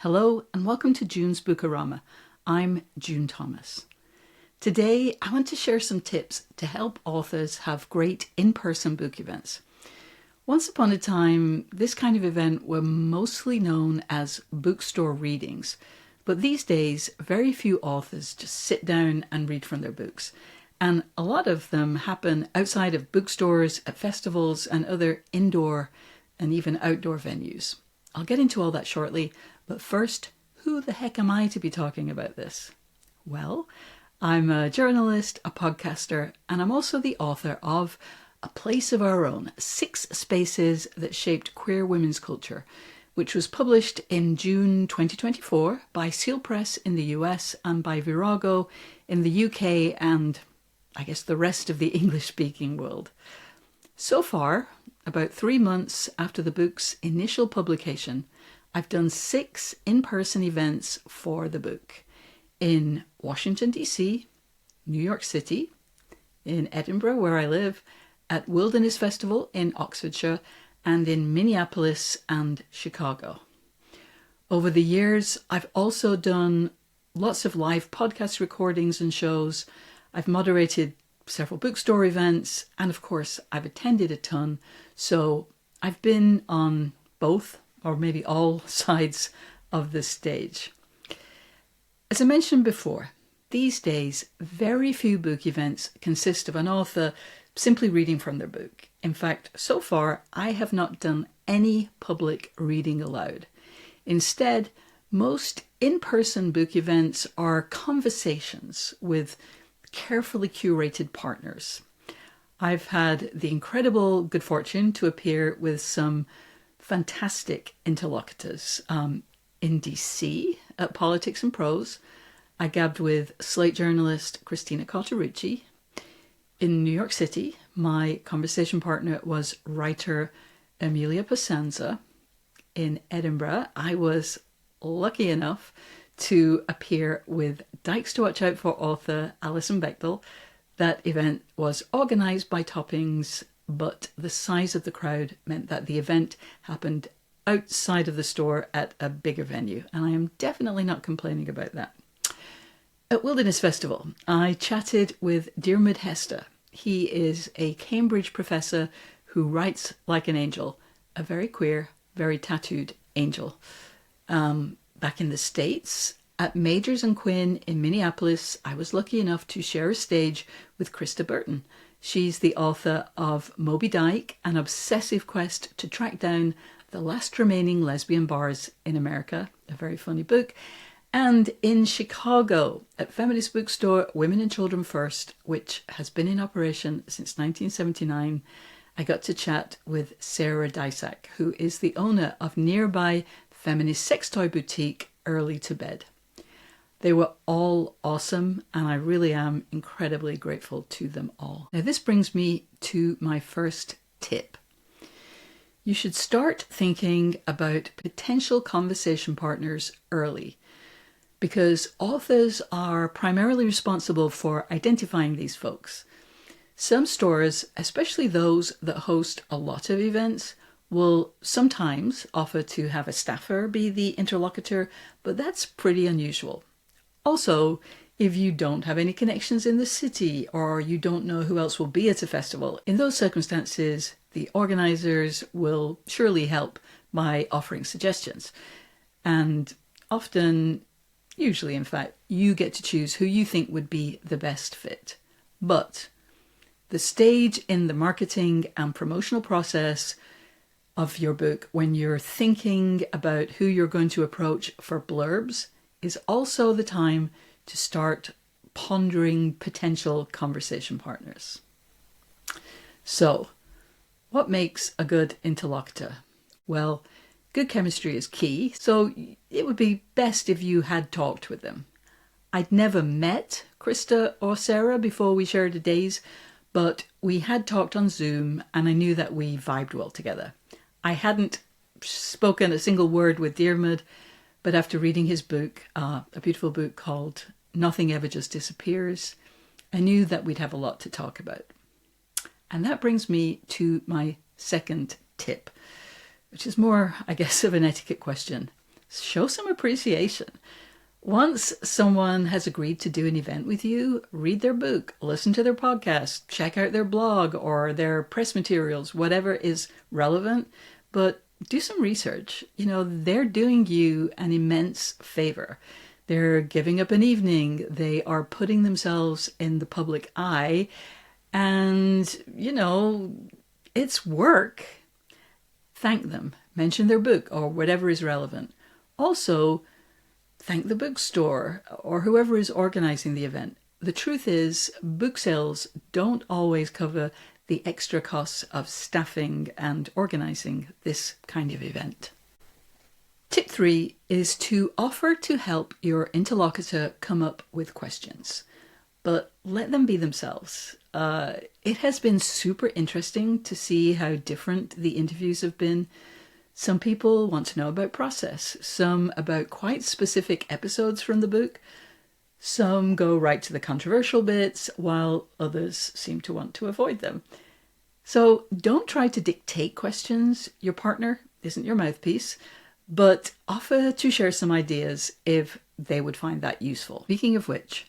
Hello and welcome to June's Bookorama. I'm June Thomas. Today I want to share some tips to help authors have great in-person book events. Once upon a time, this kind of event were mostly known as bookstore readings, but these days very few authors just sit down and read from their books. And a lot of them happen outside of bookstores, at festivals and other indoor and even outdoor venues. I'll get into all that shortly, but first, who the heck am I to be talking about this? Well, I'm a journalist, a podcaster, and I'm also the author of A Place of Our Own, 6 Spaces That Shaped Queer Women's Culture, which was published in June 2024 by Seal Press in the US and by Virago in the UK and, I guess, the rest of the English-speaking world. So far, about 3 months after the book's initial publication, I've done 6 in-person events for the book in Washington, D.C., New York City, in Edinburgh, where I live, at Wilderness Festival in Oxfordshire, and in Minneapolis and Chicago. Over the years, I've also done lots of live podcast recordings and shows. I've moderated several bookstore events, and of course, I've attended a ton. So I've been on both, or maybe all sides of the stage. As I mentioned before, these days, very few book events consist of an author simply reading from their book. In fact, so far, I have not done any public reading aloud. Instead, most in-person book events are conversations with carefully curated partners. I've had the incredible good fortune to appear with some fantastic interlocutors. In DC at Politics and Prose, I gabbed with Slate journalist Christina Cauterucci. In New York City, my conversation partner was writer Emilia Pasanza. In Edinburgh, I was lucky enough to appear with Dykes to Watch Out For author Alison Bechdel. That event was organised by Toppings, but the size of the crowd meant that the event happened outside of the store at a bigger venue, and I am definitely not complaining about that. At Wilderness Festival, I chatted with Diarmuid Hester. He is a Cambridge professor who writes like an angel, a very queer, very tattooed angel. Back in the States, at Majors and Quinn in Minneapolis, I was lucky enough to share a stage with Krista Burton. She's the author of Moby Dyke, an obsessive quest to track down the last remaining lesbian bars in America, a very funny book. And in Chicago, at feminist bookstore Women and Children First, which has been in operation since 1979, I got to chat with Sarah Dysack, who is the owner of nearby feminist sex toy boutique Early to Bed. They were all awesome, and I really am incredibly grateful to them all. Now, this brings me to my first tip. You should start thinking about potential conversation partners early, because authors are primarily responsible for identifying these folks. Some stores, especially those that host a lot of events, will sometimes offer to have a staffer be the interlocutor, but that's pretty unusual. Also, if you don't have any connections in the city or you don't know who else will be at a festival, in those circumstances, the organisers will surely help by offering suggestions. And often, usually in fact, you get to choose who you think would be the best fit. But the stage in the marketing and promotional process of your book, when you're thinking about who you're going to approach for blurbs, is also the time to start pondering potential conversation partners. So, what makes a good interlocutor? Well, good chemistry is key, so it would be best if you had talked with them. I'd never met Krista or Sarah before we shared a days, but we had talked on Zoom and I knew that we vibed well together. I hadn't spoken a single word with Diarmuid, but after reading his book, a beautiful book called Nothing Ever Just Disappears, I knew that we'd have a lot to talk about. And that brings me to my second tip, which is more, I guess, of an etiquette question. Show some appreciation. Once someone has agreed to do an event with you, read their book, listen to their podcast, check out their blog or their press materials, whatever is relevant, but do some research. They're doing you an immense favor. They're giving up an evening. They are putting themselves in the public eye. And, it's work. Thank them. Mention their book or whatever is relevant. Also, thank the bookstore or whoever is organizing the event. The truth is, book sales don't always cover the extra costs of staffing and organizing this kind of event. Tip 3 is to offer to help your interlocutor come up with questions, but let them be themselves. It has been super interesting to see how different the interviews have been. Some people want to know about process, some about quite specific episodes from the book. Some go right to the controversial bits, while others seem to want to avoid them. So don't try to dictate questions. Your partner isn't your mouthpiece, but offer to share some ideas if they would find that useful. Speaking of which,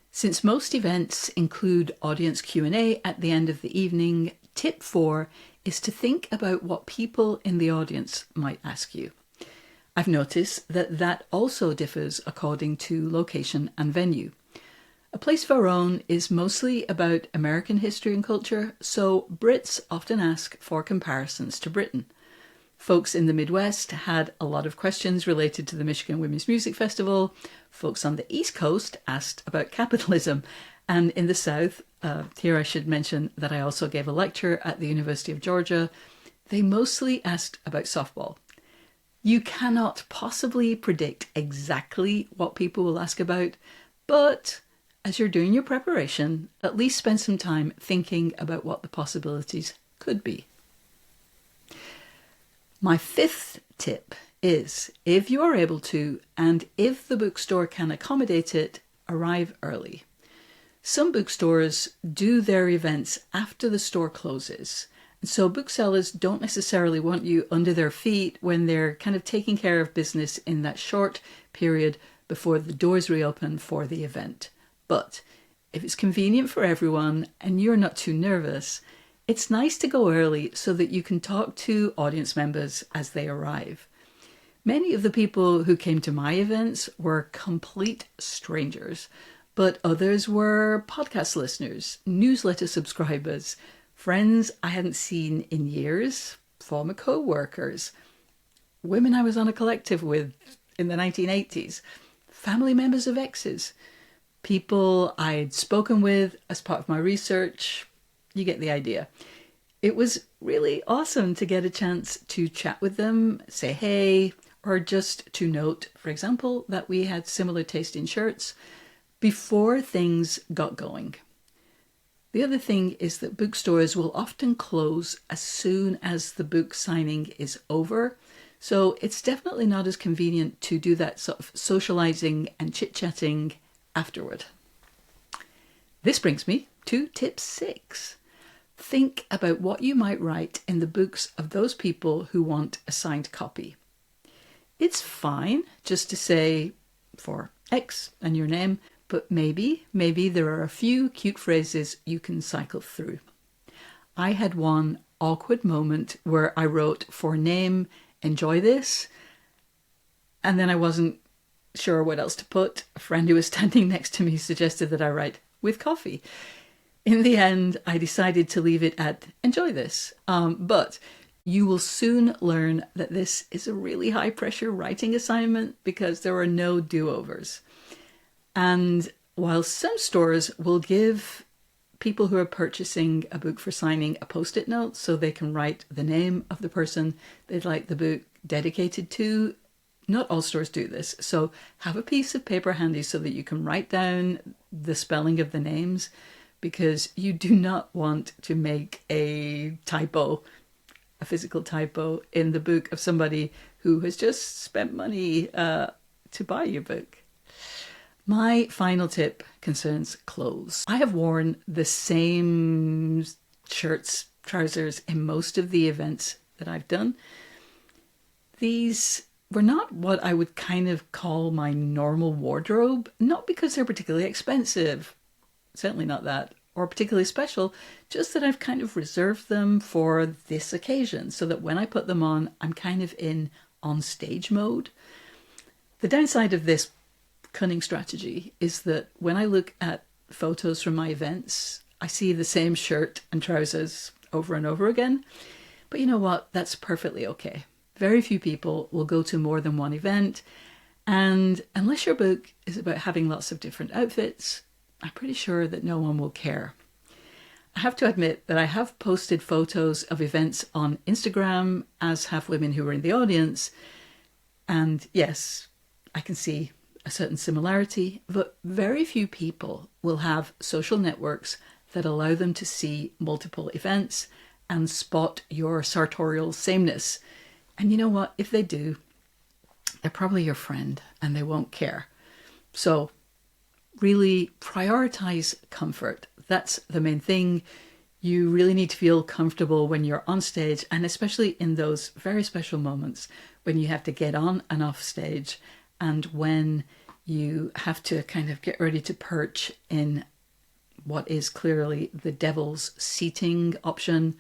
since most events include audience Q&A at the end of the evening, tip 4 is to think about what people in the audience might ask you. I've noticed that also differs according to location and venue. A Place of Our Own is mostly about American history and culture, so Brits often ask for comparisons to Britain. Folks in the Midwest had a lot of questions related to the Michigan Women's Music Festival. Folks on the East Coast asked about capitalism. And in the South, here I should mention that I also gave a lecture at the University of Georgia. They mostly asked about softball. You cannot possibly predict exactly what people will ask about, but as you're doing your preparation, at least spend some time thinking about what the possibilities could be. My 5th tip is, if you are able to, and if the bookstore can accommodate it, arrive early. Some bookstores do their events after the store closes. And so booksellers don't necessarily want you under their feet when they're kind of taking care of business in that short period before the doors reopen for the event. But if it's convenient for everyone and you're not too nervous, it's nice to go early so that you can talk to audience members as they arrive. Many of the people who came to my events were complete strangers, but others were podcast listeners, newsletter subscribers, friends I hadn't seen in years, former co-workers, women I was on a collective with in the 1980s, family members of exes, people I'd spoken with as part of my research. You get the idea. It was really awesome to get a chance to chat with them, say hey, or just to note, for example, that we had similar taste in shirts before things got going. The other thing is that bookstores will often close as soon as the book signing is over. So it's definitely not as convenient to do that sort of socializing and chit-chatting afterward. This brings me to tip 6. Think about what you might write in the books of those people who want a signed copy. It's fine just to say for X and your name, but maybe there are a few cute phrases you can cycle through. I had one awkward moment where I wrote for name, enjoy this, and then I wasn't sure what else to put. A friend who was standing next to me suggested that I write with coffee. In the end, I decided to leave it at enjoy this. But you will soon learn that this is a really high pressure writing assignment because there are no do-overs. And while some stores will give people who are purchasing a book for signing a post-it note so they can write the name of the person they'd like the book dedicated to, not all stores do this. So have a piece of paper handy so that you can write down the spelling of the names, because you do not want to make a typo, a physical typo in the book of somebody who has just spent money to buy your book. My final tip concerns clothes. I have worn the same shirts, trousers in most of the events that I've done. These were not what I would kind of call my normal wardrobe, not because they're particularly expensive, certainly not that, or particularly special, just that I've kind of reserved them for this occasion so that when I put them on, I'm kind of in on stage mode. The downside of this cunning strategy is that when I look at photos from my events, I see the same shirt and trousers over and over again. But you know what? That's perfectly okay. Very few people will go to more than one event. And unless your book is about having lots of different outfits, I'm pretty sure that no one will care. I have to admit that I have posted photos of events on Instagram, as have women who were in the audience. And yes, I can see a certain similarity, but very few people will have social networks that allow them to see multiple events and spot your sartorial sameness. And you know what? If they do, they're probably your friend and they won't care. So really prioritize comfort. That's the main thing. You really need to feel comfortable when you're on stage, and especially in those very special moments when you have to get on and off stage and when you have to kind of get ready to perch in what is clearly the devil's seating option,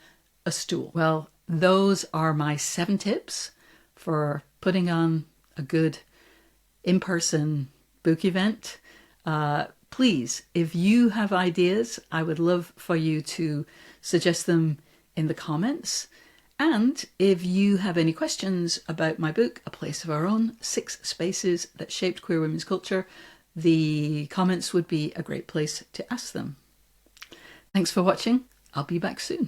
a stool. Well, those are my 7 tips for putting on a good in-person book event. Please, if you have ideas, I would love for you to suggest them in the comments. And if you have any questions about my book, A Place of Our Own, 6 Spaces That Shaped Queer Women's Culture, the comments would be a great place to ask them. Thanks for watching. I'll be back soon.